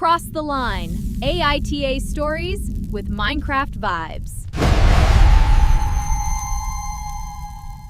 crossed the line. AITA stories with Minecraft vibes.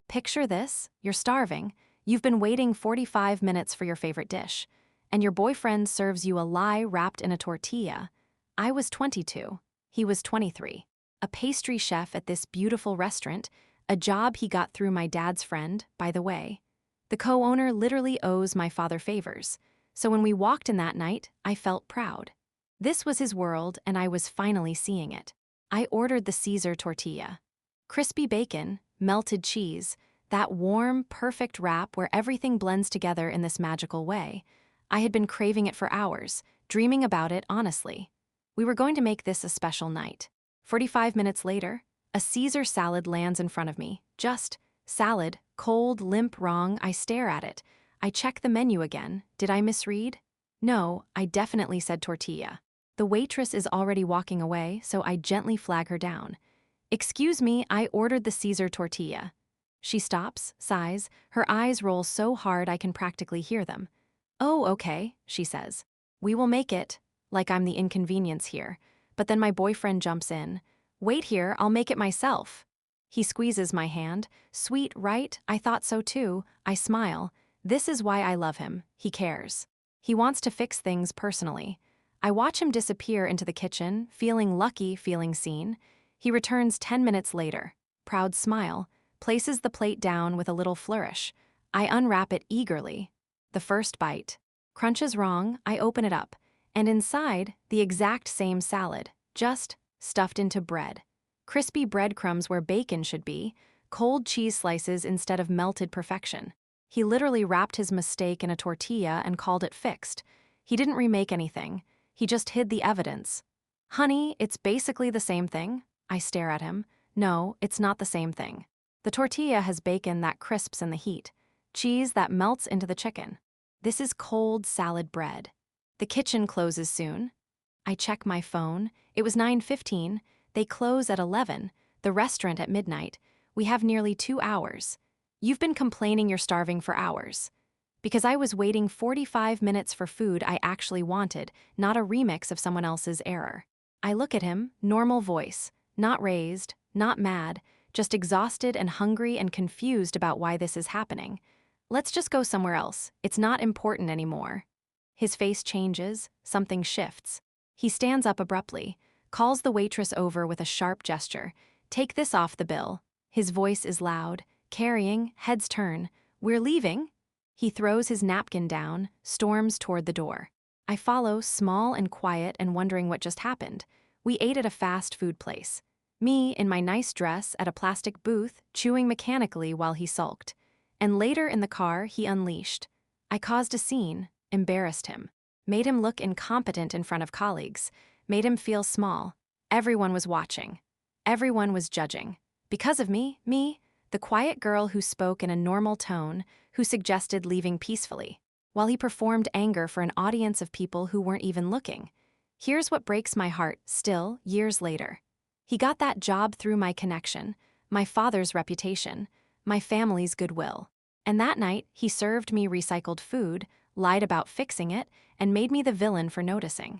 Picture this, you're starving. You've been waiting 45 minutes for your favorite dish, and your boyfriend serves you a lie wrapped in a tortilla. I was 22. He was 23. A pastry chef at this beautiful restaurant, a job he got through my dad's friend, by the way. The co-owner literally owes my father favors, so when we walked in that night, I felt proud. This was his world, and I was finally seeing it. I ordered the Caesar tortilla. Crispy bacon, melted cheese, that warm, perfect wrap where everything blends together in this magical way. I had been craving it for hours, dreaming about it honestly. We were going to make this a special night. 45 minutes later, a Caesar salad lands in front of me. Just salad, cold, limp, wrong. I stare at it. I check the menu again. Did I misread? No, I definitely said tortilla. The waitress is already walking away, so I gently flag her down. Excuse me, I ordered the Caesar tortilla. She stops, sighs, her eyes roll so hard I can practically hear them. Oh, okay, she says. We will make it, like I'm the inconvenience here. But then my boyfriend jumps in. Wait here, I'll make it myself. He squeezes my hand. Sweet, right? I thought so too. I smile. This is why I love him. He cares. He wants to fix things personally. I watch him disappear into the kitchen, feeling lucky, feeling seen. He returns 10 minutes later. Proud smile. Places the plate down with a little flourish. I unwrap it eagerly. The first bite. Crunches wrong, I open it up. And inside, the exact same salad, just stuffed into bread. Crispy breadcrumbs where bacon should be, cold cheese slices instead of melted perfection. He literally wrapped his mistake in a tortilla and called it fixed. He didn't remake anything. He just hid the evidence. Honey, it's basically the same thing. I stare at him. No, it's not the same thing. The tortilla has bacon that crisps in the heat, cheese that melts into the chicken. This is cold salad bread. The kitchen closes soon. I check my phone. It was 9:15. They close at 11. The restaurant at midnight. We have nearly 2 hours. You've been complaining you're starving for hours. Because I was waiting 45 minutes for food I actually wanted, not a remix of someone else's error. I look at him, normal voice, not raised, not mad, just exhausted and hungry and confused about why this is happening. Let's just go somewhere else. It's not important anymore. His face changes, something shifts. He stands up abruptly, calls the waitress over with a sharp gesture. Take this off the bill. His voice is loud, carrying, heads turn. We're leaving? He throws his napkin down, storms toward the door. I follow, small and quiet and wondering what just happened. We ate at a fast food place. Me, in my nice dress, at a plastic booth, chewing mechanically while he sulked. And later in the car, he unleashed. I caused a scene, embarrassed him, made him look incompetent in front of colleagues, made him feel small. Everyone was watching. Everyone was judging. Because of me, the quiet girl who spoke in a normal tone, who suggested leaving peacefully, while he performed anger for an audience of people who weren't even looking. Here's what breaks my heart, still, years later. He got that job through my connection, my father's reputation, my family's goodwill. And that night, he served me recycled food, lied about fixing it, and made me the villain for noticing.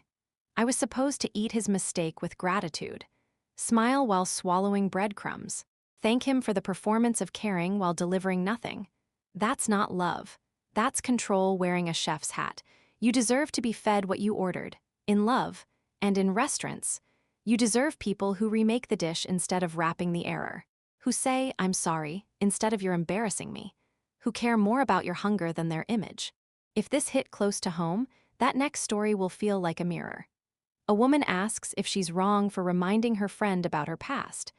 I was supposed to eat his mistake with gratitude, smile while swallowing breadcrumbs, thank him for the performance of caring while delivering nothing. That's not love. That's control wearing a chef's hat. You deserve to be fed what you ordered, in love, and in restaurants. You deserve people who remake the dish instead of wrapping the error, who say, I'm sorry, instead of you're embarrassing me, who care more about your hunger than their image. If this hit close to home, that next story will feel like a mirror. A woman asks if she's wrong for reminding her friend about her past.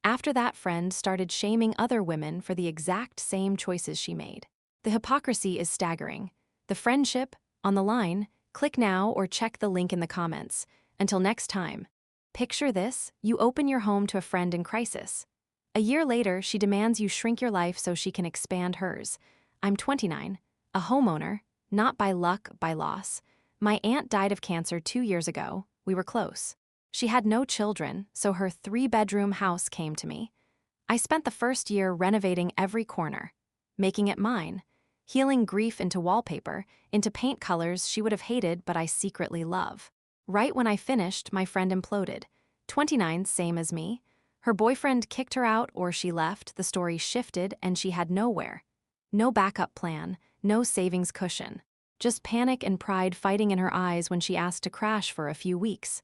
After that friend started shaming other women for the exact same choices she made. The hypocrisy is staggering. The friendship, on the line, click now or check the link in the comments. Until next time. Picture this, you open your home to a friend in crisis. A year later, she demands you shrink your life so she can expand hers. I'm 29, a homeowner, not by luck, by loss. My aunt died of cancer 2 years ago. We were close. She had no children, so her 3-bedroom house came to me. I spent the first year renovating every corner, making it mine, healing grief into wallpaper, into paint colors she would have hated but I secretly love. Right when I finished, my friend imploded. 29, same as me. Her boyfriend kicked her out or she left, the story shifted, and she had nowhere. No backup plan, no savings cushion. Just panic and pride fighting in her eyes when she asked to crash for a few weeks.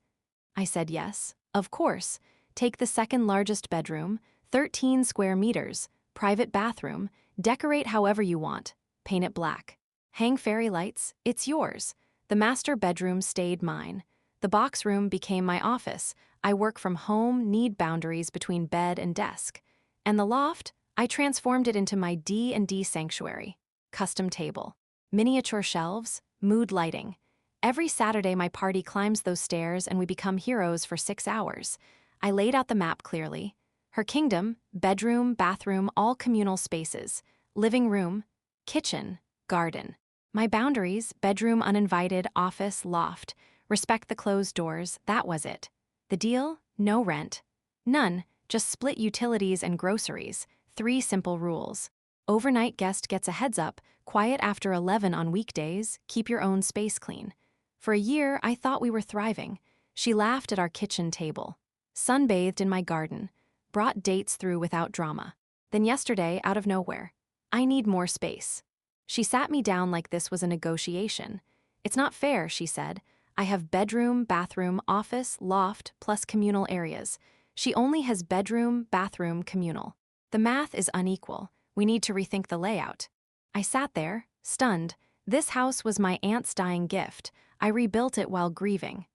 I said yes, of course. Take the second largest bedroom, 13 square meters, private bathroom, decorate however you want, paint it black. Hang fairy lights, it's yours. The master bedroom stayed mine. The box room became my office. I work from home, need boundaries between bed and desk. And the loft, I transformed it into my D&D sanctuary. Custom table, miniature shelves, mood lighting. Every Saturday my party climbs those stairs and we become heroes for 6 hours. I laid out the map clearly. Her kingdom, bedroom, bathroom, all communal spaces. Living room, kitchen, garden. My boundaries, bedroom uninvited, office, loft. Respect the closed doors, that was it. The deal? No rent. None, just split utilities and groceries. 3 simple rules. Overnight guest gets a heads up, quiet after 11 on weekdays, keep your own space clean. For a year, I thought we were thriving. She laughed at our kitchen table. Sunbathed in my garden. Brought dates through without drama. Then yesterday, out of nowhere. I need more space. She sat me down like this was a negotiation. It's not fair, she said. I have bedroom, bathroom, office, loft, plus communal areas. She only has bedroom, bathroom, communal. The math is unequal. We need to rethink the layout. I sat there, stunned. This house was my aunt's dying gift. I rebuilt it while grieving.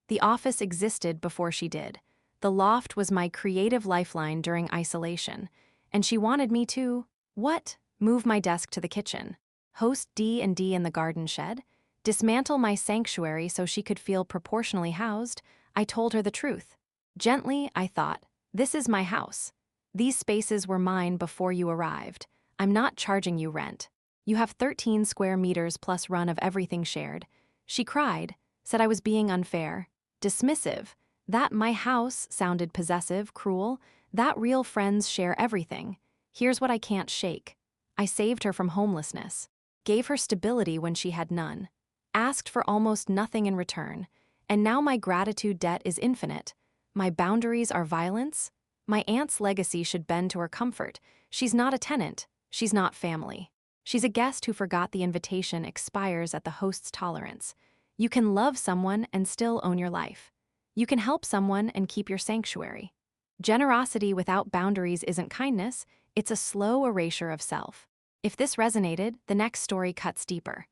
The office existed before she did. The loft was my creative lifeline during isolation. And she wanted me to, what? Move my desk to the kitchen. Host D&D in the garden shed. Dismantle my sanctuary so she could feel proportionally housed. I told her the truth. Gently, I thought, this is my house. These spaces were mine before you arrived. I'm not charging you rent. You have 13 square meters plus run of everything shared. She cried, said I was being unfair, dismissive. That my house sounded possessive, cruel. That real friends share everything. Here's what I can't shake. I saved her from homelessness. Gave her stability when she had none. Asked for almost nothing in return. And now my gratitude debt is infinite. My boundaries are violence. My aunt's legacy should bend to her comfort. She's not a tenant. She's not family. She's a guest who forgot the invitation expires at the host's tolerance. You can love someone and still own your life. You can help someone and keep your sanctuary. Generosity without boundaries isn't kindness, it's a slow erasure of self. If this resonated, the next story cuts deeper.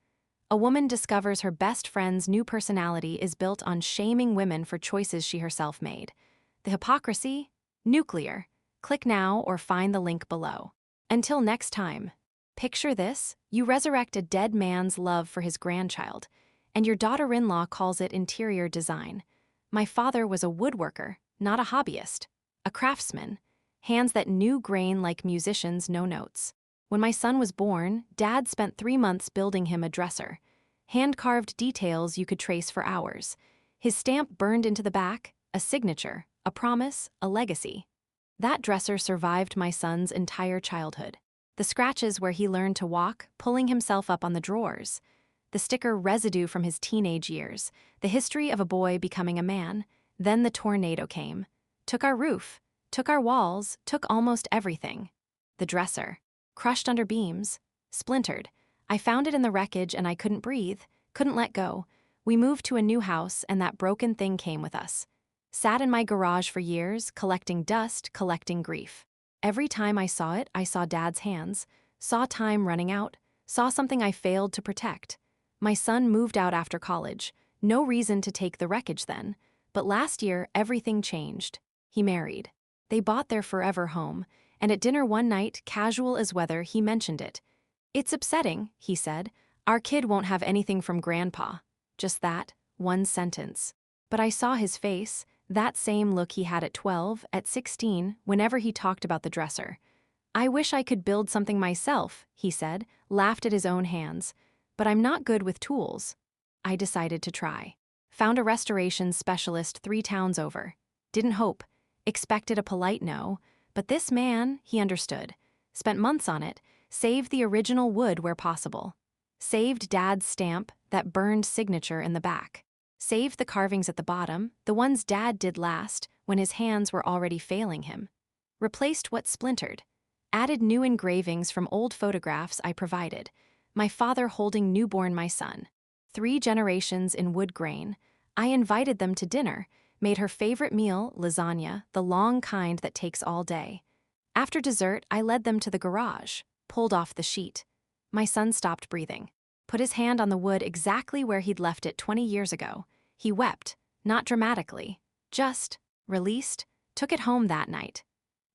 A woman discovers her best friend's new personality is built on shaming women for choices she herself made. The hypocrisy? Nuclear. Click now or find the link below. Until next time. Picture this, you resurrect a dead man's love for his grandchild, and your daughter-in-law calls it interior design. My father was a woodworker, not a hobbyist. A craftsman. Hands that knew grain like musicians know notes. When my son was born, Dad spent 3 months building him a dresser. Hand-carved details you could trace for hours. His stamp burned into the back, a signature, a promise, a legacy. That dresser survived my son's entire childhood. The scratches where he learned to walk, pulling himself up on the drawers. The sticker residue from his teenage years. The history of a boy becoming a man. Then the tornado came. Took our roof. Took our walls. Took almost everything. The dresser. Crushed under beams. Splintered. I found it in the wreckage and I couldn't breathe. Couldn't let go. We moved to a new house and that broken thing came with us. Sat in my garage for years, collecting dust, collecting grief. Every time I saw it, I saw Dad's hands, saw time running out, saw something I failed to protect. My son moved out after college. No reason to take the wreckage then. But last year, everything changed. He married. They bought their forever home, and at dinner one night, casual as weather, he mentioned it. It's upsetting, he said. Our kid won't have anything from Grandpa. Just that, one sentence. But I saw his face. That same look he had at 12, at 16, whenever he talked about the dresser. I wish I could build something myself, he said, laughed at his own hands. But I'm not good with tools. I decided to try. Found a restoration specialist 3 towns over. Didn't hope. Expected a polite no. But this man, he understood. Spent months on it. Saved the original wood where possible. Saved Dad's stamp, that burned signature in the back. Saved the carvings at the bottom, the ones Dad did last, when his hands were already failing him. Replaced what splintered. Added new engravings from old photographs I provided. My father holding newborn my son. 3 generations in wood grain. I invited them to dinner, made her favorite meal, lasagna, the long kind that takes all day. After dessert, I led them to the garage, pulled off the sheet. My son stopped breathing. Put his hand on the wood exactly where he'd left it 20 years ago. He wept, not dramatically, just, released, took it home that night.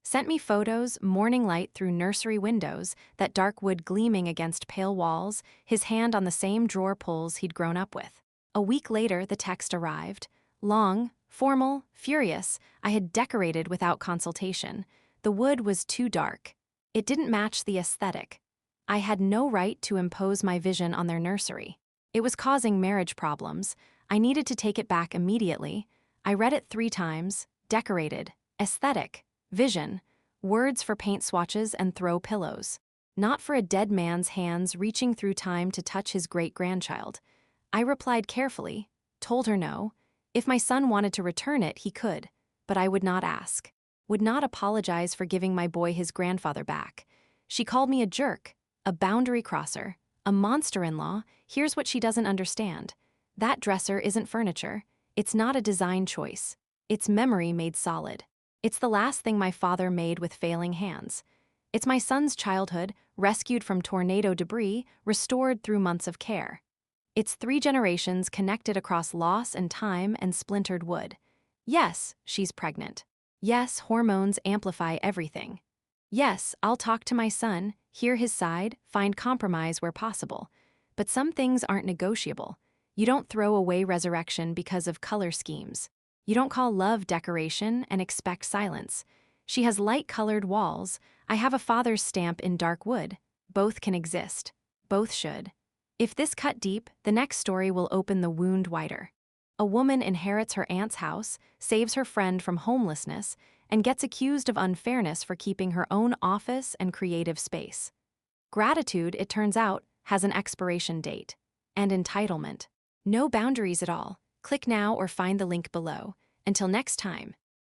Sent me photos, morning light through nursery windows, that dark wood gleaming against pale walls, his hand on the same drawer pulls he'd grown up with. A week later, the text arrived. Long, formal, furious, I had decorated without consultation. The wood was too dark. It didn't match the aesthetic. I had no right to impose my vision on their nursery. It was causing marriage problems. I needed to take it back immediately. I read it 3 times, decorated, aesthetic, vision, words for paint swatches and throw pillows. Not for a dead man's hands reaching through time to touch his great-grandchild. I replied carefully, told her no. If my son wanted to return it, he could, but I would not ask. Would not apologize for giving my boy his grandfather back. She called me a jerk, a boundary crosser, a monster-in-law. Here's what she doesn't understand. That dresser isn't furniture. It's not a design choice. It's memory made solid. It's the last thing my father made with failing hands. It's my son's childhood, rescued from tornado debris, restored through months of care. It's 3 generations connected across loss and time and splintered wood. Yes, she's pregnant. Yes, hormones amplify everything. Yes, I'll talk to my son, hear his side, find compromise where possible. But some things aren't negotiable. You don't throw away resurrection because of color schemes. You don't call love decoration and expect silence. She has light-colored walls. I have a father's stamp in dark wood. Both can exist. Both should. If this cut deep, the next story will open the wound wider. A woman inherits her aunt's house, saves her friend from homelessness, and gets accused of unfairness for keeping her own office and creative space. Gratitude, it turns out, has an expiration date. And entitlement. No boundaries at all. Click now or find the link below. Until next time.